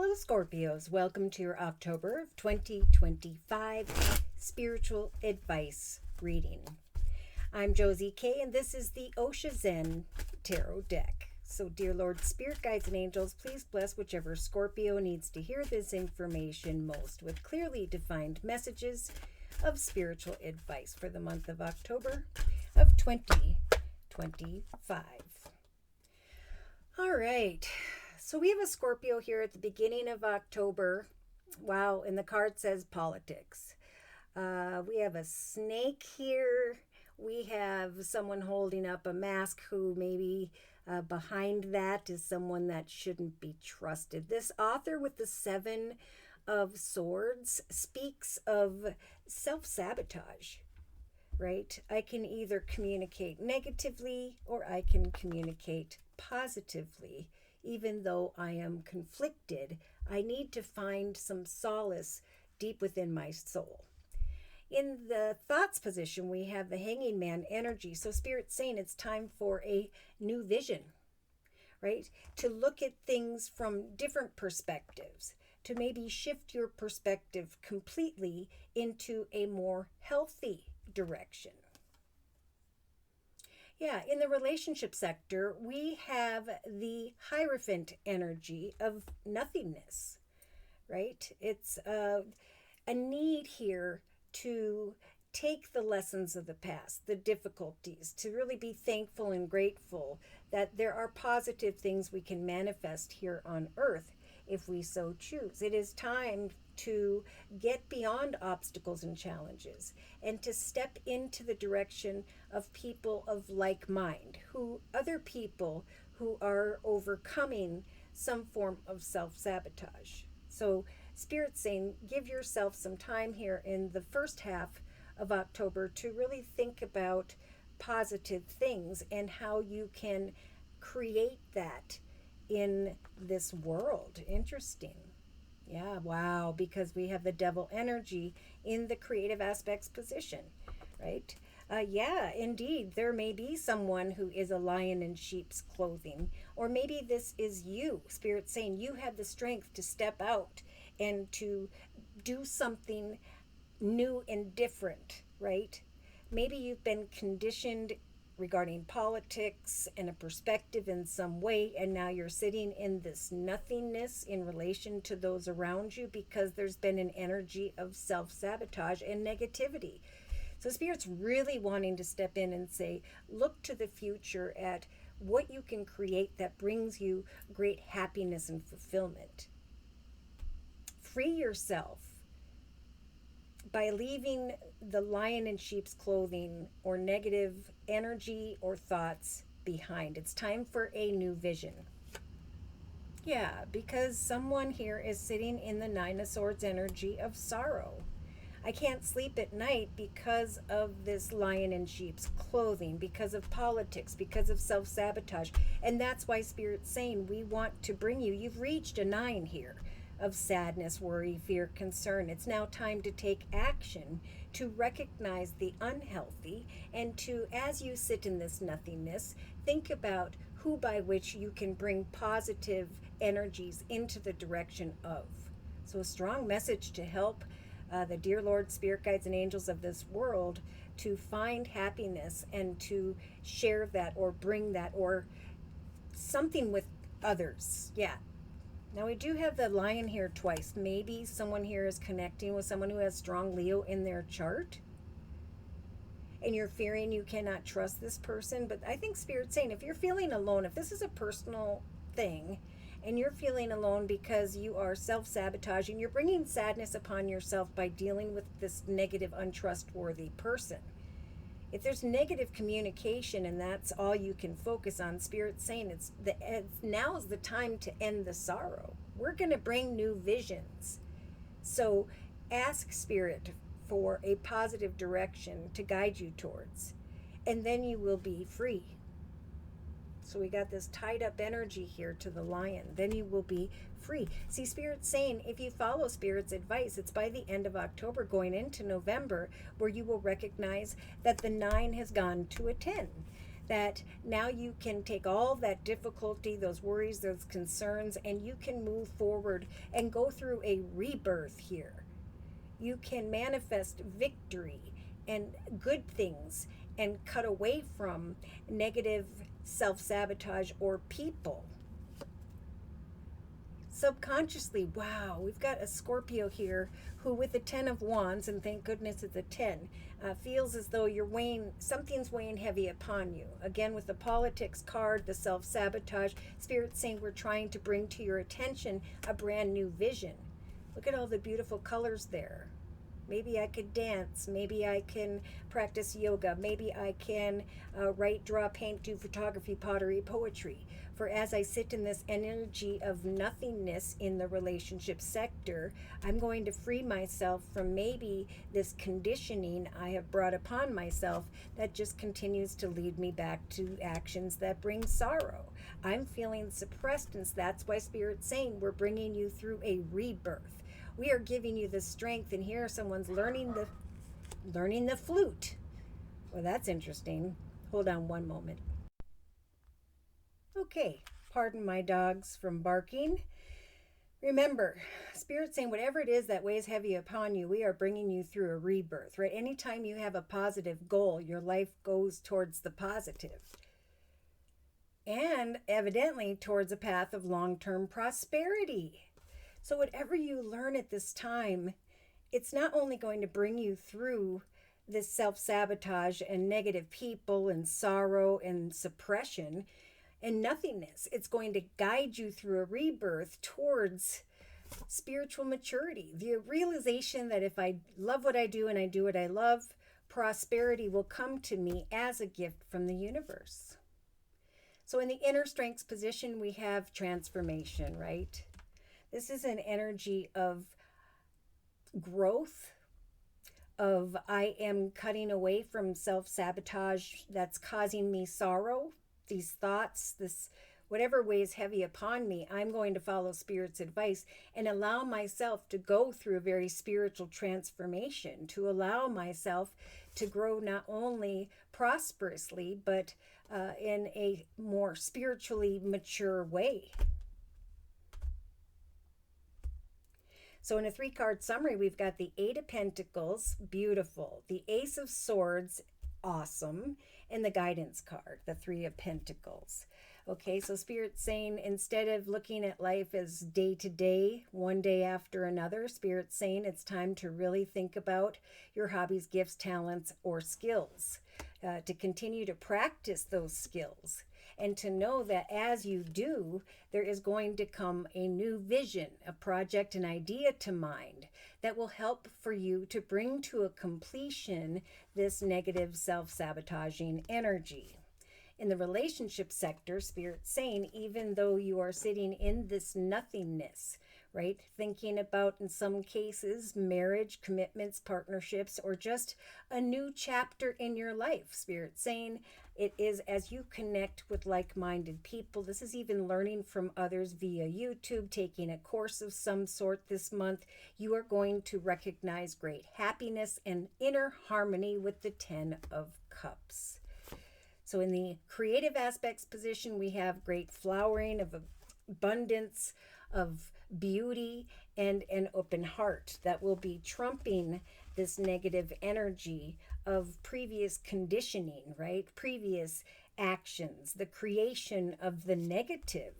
Hello, Scorpios. Welcome to your October of 2025 spiritual advice reading. I'm Josie K, and this is the Osha Zen Tarot deck. So, dear Lord, Spirit Guides and Angels, please bless whichever Scorpio needs to hear this information most with clearly defined messages of spiritual advice for the month of October of 2025. All right. So we have a Scorpio here at the beginning of October. Wow, and the card says politics. We have a snake here. We have someone holding up a mask who maybe behind that is someone that shouldn't be trusted. This author with the Seven of Swords speaks of self-sabotage, right? I can either communicate negatively or I can communicate positively. Even though I am conflicted, I need to find some solace deep within my soul. In the thoughts position, we have the Hanging Man energy. So Spirit's saying it's time for a new vision, right? To look at things from different perspectives, to maybe shift your perspective completely into a more healthy direction. Yeah, in the relationship sector, we have the Hierophant energy of nothingness, right? It's a need here to take the lessons of the past, the difficulties, to really be thankful and grateful that there are positive things we can manifest here on earth if we so choose. It is time to get beyond obstacles and challenges and to step into the direction of people of like mind, other people who are overcoming some form of self-sabotage. So Spirit's saying, give yourself some time here in the first half of October to really think about positive things and how you can create that in this world. Interesting. Yeah, wow, because we have the Devil energy in the creative aspects position, right? Yeah, indeed, there may be someone who is a lion in sheep's clothing, or maybe this is you. Spirit's saying you have the strength to step out and to do something new and different, right? Maybe you've been conditioned regarding politics and a perspective in some way, and now you're sitting in this nothingness in relation to those around you because there's been an energy of self-sabotage and negativity. So Spirit's really wanting to step in and say, look to the future at what you can create that brings you great happiness and fulfillment. Free yourself by leaving the lion in sheep's clothing or negative energy or thoughts behind. It's time for a new vision. Yeah, because someone here is sitting in the Nine of Swords energy of sorrow. I can't sleep at night because of this lion in sheep's clothing, because of politics, because of self-sabotage. And that's why Spirit's saying we want to bring you, you've reached a 9 here of sadness, worry, fear, concern. It's now time to take action, to recognize the unhealthy, and to, as you sit in this nothingness, think about who by which you can bring positive energies into the direction of. So a strong message to help the dear Lord, Spirit Guides, and Angels of this world to find happiness and to share that or bring that or something with others. Yeah. Now we do have the lion here twice. Maybe someone here is connecting with someone who has strong Leo in their chart. And you're fearing you cannot trust this person. But I think Spirit's saying if you're feeling alone, if this is a personal thing, and you're feeling alone because you are self-sabotaging, you're bringing sadness upon yourself by dealing with this negative, untrustworthy person. If there's negative communication and that's all you can focus on, Spirit's saying now's the time to end the sorrow. We're going to bring new visions. So ask Spirit for a positive direction to guide you towards, and then you will be free. So we got this tied up energy here to the lion. Then you will be free. See, Spirit's saying if you follow Spirit's advice, it's by the end of October going into November where you will recognize that the 9 has gone to a 10. that now you can take all that difficulty, those worries, those concerns, and you can move forward and go through a rebirth here. You can manifest victory and good things and cut away from negative self-sabotage or people. Subconsciously, wow, we've got a Scorpio here who, with the 10 of Wands, and thank goodness it's a 10, feels as though something's weighing heavy upon you. Again, with the politics card, the self-sabotage, Spirit saying we're trying to bring to your attention a brand new vision. Look at all the beautiful colors there. Maybe I could dance. Maybe I can practice yoga. Maybe I can write, draw, paint, do photography, pottery, poetry. For as I sit in this energy of nothingness in the relationship sector, I'm going to free myself from maybe this conditioning I have brought upon myself that just continues to lead me back to actions that bring sorrow. I'm feeling suppressed, and that's why Spirit's saying we're bringing you through a rebirth. We are giving you the strength, and here someone's learning the flute. Well, that's interesting. Hold on one moment. Okay, pardon my dogs from barking. Remember, Spirit's saying whatever it is that weighs heavy upon you, we are bringing you through a rebirth, right? Anytime you have a positive goal, your life goes towards the positive. And evidently towards a path of long-term prosperity. So whatever you learn at this time, it's not only going to bring you through this self-sabotage and negative people and sorrow and suppression and nothingness. It's going to guide you through a rebirth towards spiritual maturity. The realization that if I love what I do and I do what I love, prosperity will come to me as a gift from the universe. So in the inner strengths position, we have transformation, right? This is an energy of growth, of I am cutting away from self-sabotage that's causing me sorrow, these thoughts, this whatever weighs heavy upon me. I'm going to follow Spirit's advice and allow myself to go through a very spiritual transformation, to allow myself to grow not only prosperously, but in a more spiritually mature way. So in a 3-card summary, we've got the 8 of Pentacles, beautiful. The Ace of Swords, awesome. And the guidance card, the 3 of Pentacles. Okay, so Spirit's saying instead of looking at life as day to day, one day after another, Spirit's saying it's time to really think about your hobbies, gifts, talents, or skills. To continue to practice those skills. And to know that as you do, there is going to come a new vision, a project, an idea to mind that will help for you to bring to a completion this negative self-sabotaging energy. In the relationship sector, Spirit's saying, even though you are sitting in this nothingness, right? Thinking about, in some cases, marriage, commitments, partnerships, or just a new chapter in your life. Spirit's saying it is as you connect with like-minded people. This is even learning from others via YouTube, taking a course of some sort this month. You are going to recognize great happiness and inner harmony with the 10 of Cups. So in the creative aspects position, we have great flowering of abundance, of beauty, and an open heart that will be trumping this negative energy of previous conditioning, right? Previous actions, the creation of the negative.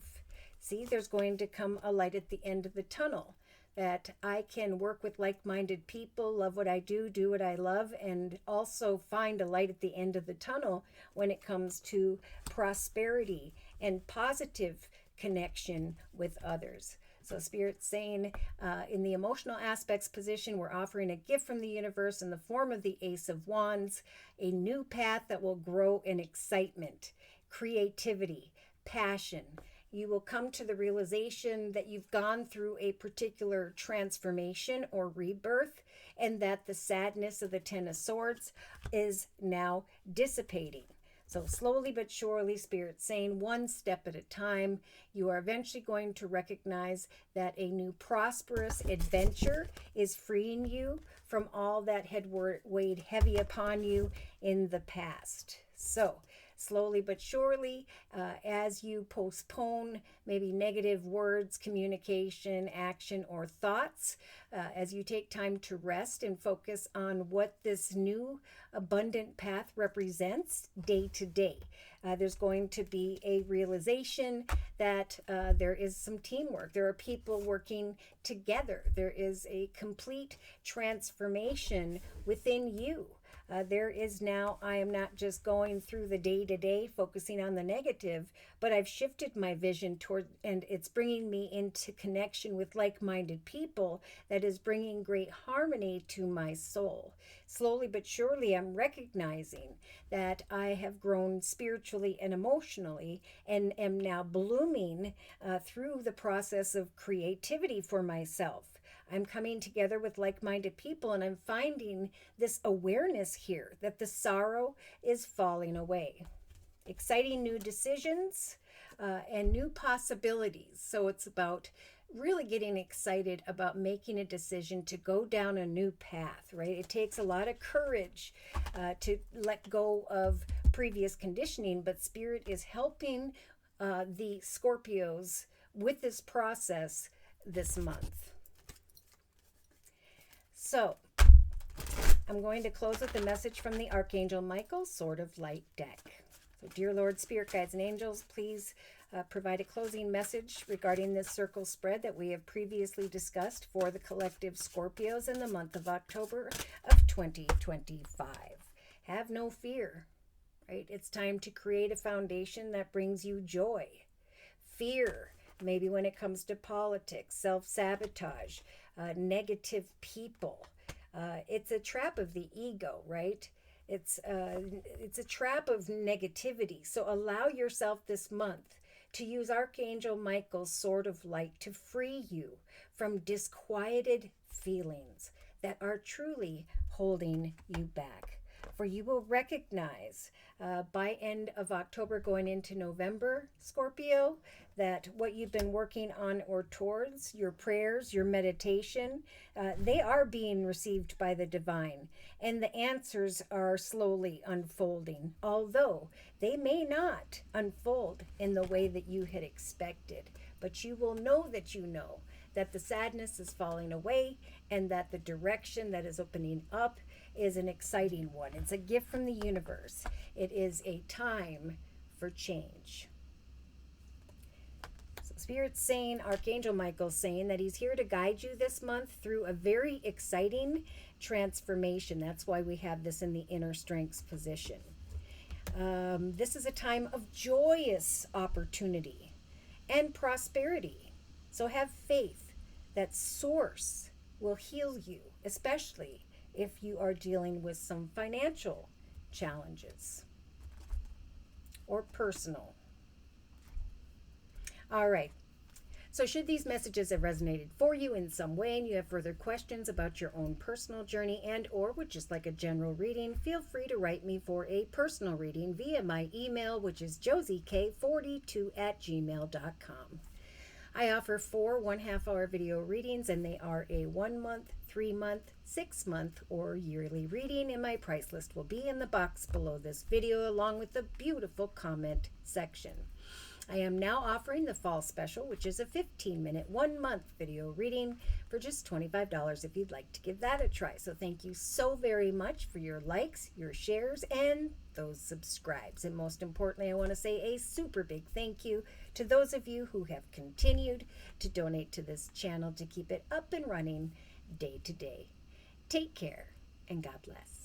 See, there's going to come a light at the end of the tunnel, that I can work with like-minded people, love what I do what I love, and also find a light at the end of the tunnel when it comes to prosperity and positive connection with others. So Spirit's saying in the emotional aspects position, we're offering a gift from the universe in the form of the Ace of Wands, a new path that will grow in excitement, creativity, passion. You will come to the realization that you've gone through a particular transformation or rebirth, and that the sadness of the 10 of Swords is now dissipating. So slowly but surely, Spirit's saying one step at a time, you are eventually going to recognize that a new prosperous adventure is freeing you from all that had weighed heavy upon you in the past. So slowly but surely, as you postpone maybe negative words, communication, action, or thoughts, as you take time to rest and focus on what this new abundant path represents day to day. There's going to be a realization that there is some teamwork. There are people working together. There is a complete transformation within you. There is now, I am not just going through the day to day, focusing on the negative, but I've shifted my vision toward, and it's bringing me into connection with like minded people that is bringing great harmony to my soul. Slowly but surely, I'm recognizing that I have grown spiritually and emotionally and am now blooming through the process of creativity for myself. I'm coming together with like-minded people, and I'm finding this awareness here that the sorrow is falling away. Exciting new decisions and new possibilities. So it's about really getting excited about making a decision to go down a new path, right? It takes a lot of courage to let go of previous conditioning, but Spirit is helping the Scorpios with this process this month. So, I'm going to close with a message from the Archangel Michael, Sword of Light deck. So, dear Lord, Spirit Guides, and Angels, please provide a closing message regarding this circle spread that we have previously discussed for the collective Scorpios in the month of October of 2025. Have no fear, right? It's time to create a foundation that brings you joy. Fear, maybe when it comes to politics, self-sabotage, negative people. It's a trap of the ego, right? It's a trap of negativity. So allow yourself this month to use Archangel Michael's Sword of Light to free you from disquieted feelings that are truly holding you back. For you will recognize by end of October going into November, Scorpio, that what you've been working on or towards, your prayers, your meditation, they are being received by the divine. And the answers are slowly unfolding, although they may not unfold in the way that you had expected. But you will know that the sadness is falling away and that the direction that is opening up is an exciting one. It's a gift from the universe. It is a time for change. So Spirit's saying, Archangel Michael's saying that he's here to guide you this month through a very exciting transformation. That's why we have this in the inner strengths position. This is a time of joyous opportunity and prosperity. So have faith that Source will heal you, especially if you are dealing with some financial challenges or personal. All right. So should these messages have resonated for you in some way and you have further questions about your own personal journey and or would just like a general reading, feel free to write me for a personal reading via my email, which is JosieK42@gmail.com. I offer 4 1/2-hour video readings, and they are a 1-month, 3-month, 6-month, or yearly reading, and my price list will be in the box below this video, along with the beautiful comment section. I am now offering the fall special, which is a 15-minute, 1-month video reading for just $25 if you'd like to give that a try. So thank you so very much for your likes, your shares, and those subscribes. And most importantly, I want to say a super big thank you to those of you who have continued to donate to this channel to keep it up and running day to day. Take care, and God bless.